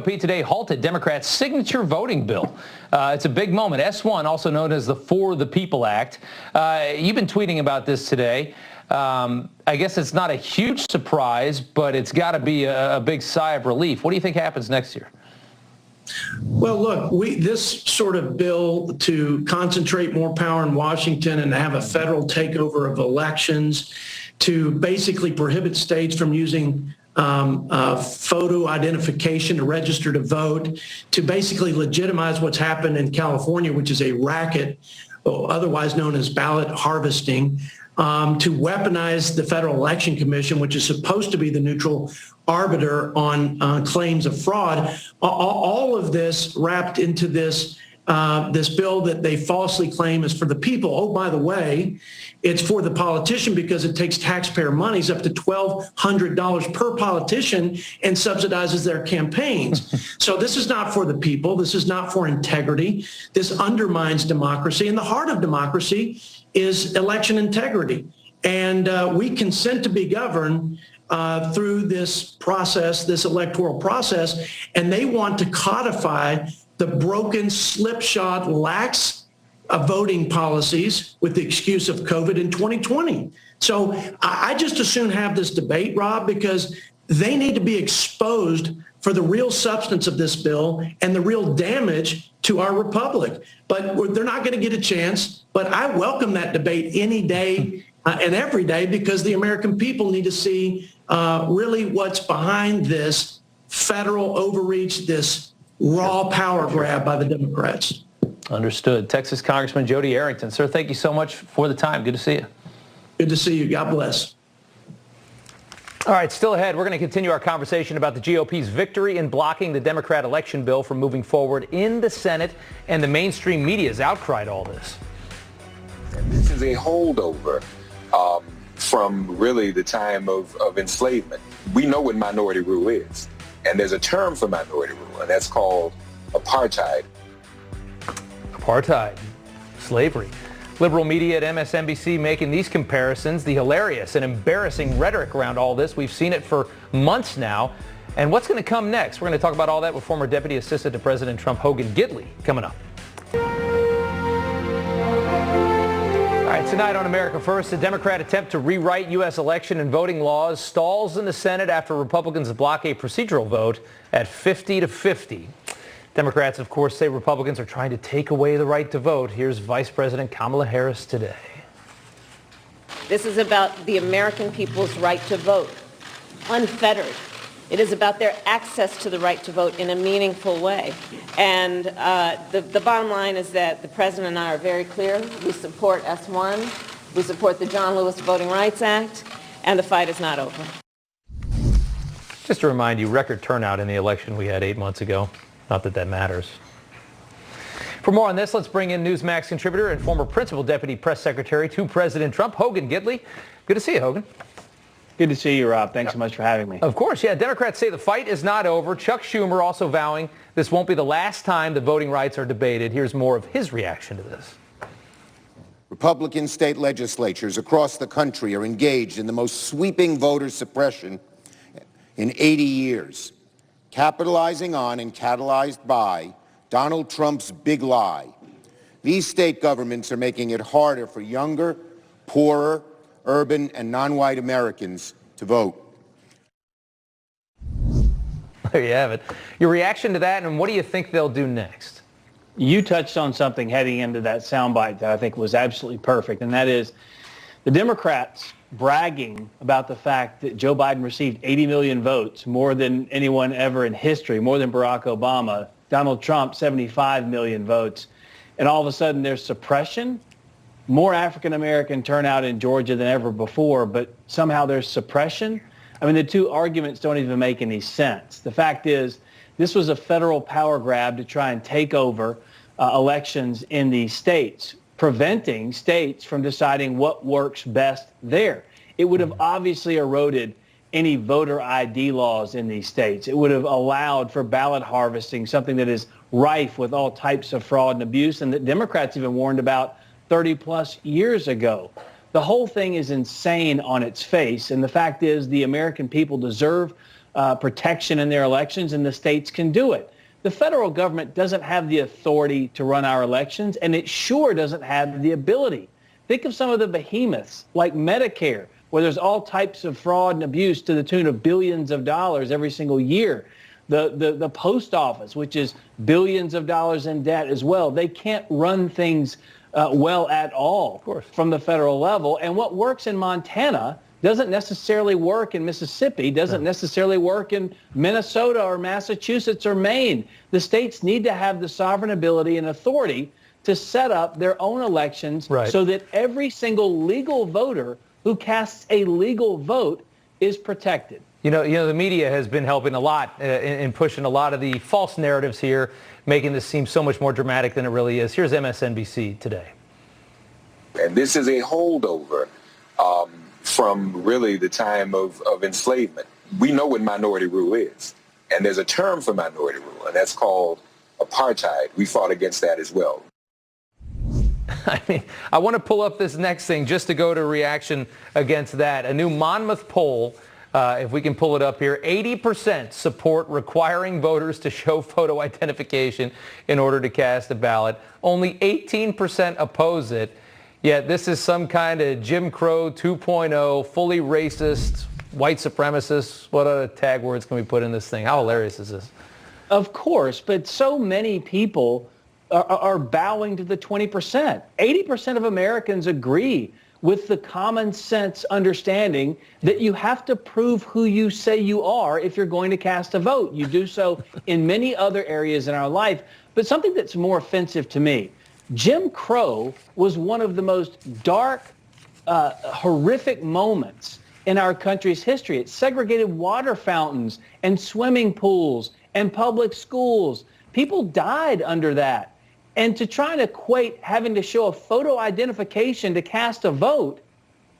GOP today halted Democrats' signature voting bill. It's a big moment. S1, also known as the For the People Act. You've been tweeting about this today. I guess it's not a huge surprise, but it's got to be a big sigh of relief. What do you think happens next year? Well, look, this sort of bill to concentrate more power in Washington and have a federal takeover of elections, to basically prohibit states from using photo identification to register to vote, to basically legitimize what's happened in California, which is a racket, otherwise known as ballot harvesting, to weaponize the Federal Election Commission, which is supposed to be the neutral arbiter on claims of fraud. All of this wrapped into this bill that they falsely claim is for the people. Oh, by the way, it's for the politician because it takes taxpayer monies up to $1,200 per politician and subsidizes their campaigns. So this is not for the people. This is not for integrity. This undermines democracy. And the heart of democracy is election integrity. And we consent to be governed through this process, this electoral process, and they want to codify the broken, slipshod, lax voting policies with the excuse of COVID in 2020. So I just as soon have this debate, Rob, because they need to be exposed for the real substance of this bill and the real damage to our republic. But they're not going to get a chance. But I welcome that debate any day and every day, because the American people need to see really what's behind this federal overreach, this raw power grab by the Democrats. Understood. Texas Congressman Jody Arrington. Sir, thank you so much for the time. Good to see you. Good to see you. God bless. All right, still ahead, we're going to continue our conversation about the GOP's victory in blocking the Democrat election bill from moving forward in the Senate and the mainstream media's outcry to all this. And this is a holdover from really the time of enslavement. We know what minority rule is, and there's a term for minority rule, and that's called apartheid. Apartheid, slavery. Liberal media at MSNBC making these comparisons, the hilarious and embarrassing rhetoric around all this. We've seen it for months now. And what's going to come next? We're going to talk about all that with former Deputy Assistant to President Trump, Hogan Gidley, coming up. All right, tonight on America First, a Democrat attempt to rewrite U.S. election and voting laws stalls in the Senate after Republicans block a procedural vote at 50-50. Democrats, of course, say Republicans are trying to take away the right to vote. Here's Vice President Kamala Harris today. This is about the American people's right to vote, unfettered. It is about their access to the right to vote in a meaningful way. And the bottom line is that the President and I are very clear. We support S1. We support the John Lewis Voting Rights Act. And the fight is not over. Just to remind you, record turnout in the election we had 8 months ago. Not that that matters. For more on this, let's bring in Newsmax contributor and former principal deputy press secretary to President Trump, Hogan Gidley. Good to see you, Hogan. Good to see you, Rob. Thanks so much for having me. Of course, yeah. Democrats say the fight is not over. Chuck Schumer also vowing this won't be the last time the voting rights are debated. Here's more of his reaction to this. Republican state legislatures across the country are engaged in the most sweeping voter suppression in 80 years. Capitalizing on and catalyzed by Donald Trump's big lie. These state governments are making it harder for younger, poorer, urban, and non-white Americans to vote. There you have it. Your reaction to that, and what do you think they'll do next? You touched on something heading into that soundbite that I think was absolutely perfect, and that is the Democrats bragging about the fact that Joe Biden received 80 million votes, more than anyone ever in history, more than Barack Obama. Donald Trump, 75 million votes. And all of a sudden there's suppression, more African-American turnout in Georgia than ever before, but somehow there's suppression. I mean, the two arguments don't even make any sense. The fact is, this was a federal power grab to try and take over elections in the states, preventing states from deciding what works best there. It would have obviously eroded any voter ID laws in these states. It would have allowed for ballot harvesting, something that is rife with all types of fraud and abuse, and that Democrats even warned about 30 plus years ago. The whole thing is insane on its face, and the fact is the American people deserve protection in their elections, and the states can do it. The federal government doesn't have the authority to run our elections, and it sure doesn't have the ability. Think of some of the behemoths like Medicare, where there's all types of fraud and abuse to the tune of billions of dollars every single year. The post office, which is billions of dollars in debt as well. They can't run things well at all from the federal level. And what works in Montana doesn't necessarily work in Mississippi, doesn't necessarily work in Minnesota or Massachusetts or Maine. The states need to have the sovereign ability and authority to set up their own elections so that every single legal voter who casts a legal vote is protected. You know, the media has been helping a lot in pushing a lot of the false narratives here, making this seem so much more dramatic than it really is. Here's MSNBC today. And this is a holdover from really the time of enslavement. We know what minority rule is, and there's a term for minority rule, and that's called apartheid. We fought against that as well. I mean, I want to pull up this next thing just to go to reaction against that. A new Monmouth poll, if we can pull it up here, 80% support requiring voters to show photo identification in order to cast a ballot. Only 18% oppose it. Yet this is some kind of Jim Crow 2.0, fully racist, white supremacist. What other tag words can we put in this thing? How hilarious is this? Of course, but so many people are bowing to the 20%. 80% of Americans agree with the common sense understanding that you have to prove who you say you are if you're going to cast a vote. You do so in many other areas in our life. But something that's more offensive to me, Jim Crow was one of the most dark, horrific moments in our country's history. It segregated water fountains and swimming pools and public schools. People died under that. And to try and equate having to show a photo identification to cast a vote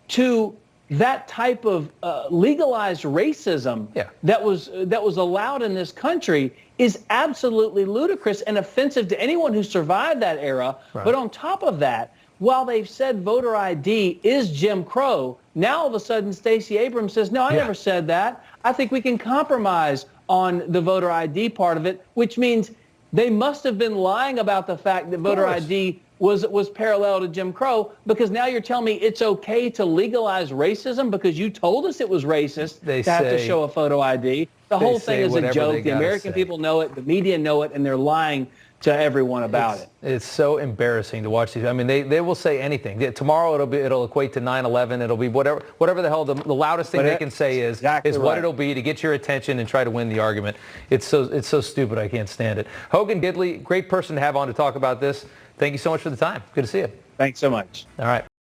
to that type of legalized racism that was allowed in this country is absolutely ludicrous and offensive to anyone who survived that era. But on top of that, while they've said voter ID is Jim Crow, now all of a sudden Stacey Abrams says, no, I never said that. I think we can compromise on the voter ID part of it, which means they must have been lying about the fact that voter ID was parallel to Jim Crow, because now you're telling me it's okay to legalize racism because you told us it was racist to have to show a photo ID. The whole thing is a joke. The American people know it, the media know it, and they're lying to everyone about it. It's so embarrassing to watch these. I mean, they will say anything. Tomorrow it'll equate to 9/11. It'll be whatever the hell the loudest thing they can say is what it'll be to get your attention and try to win the argument. It's so stupid. I can't stand it. Hogan Gidley, great person to have on to talk about this. Thank you so much for the time. Good to see you. Thanks so much. All right.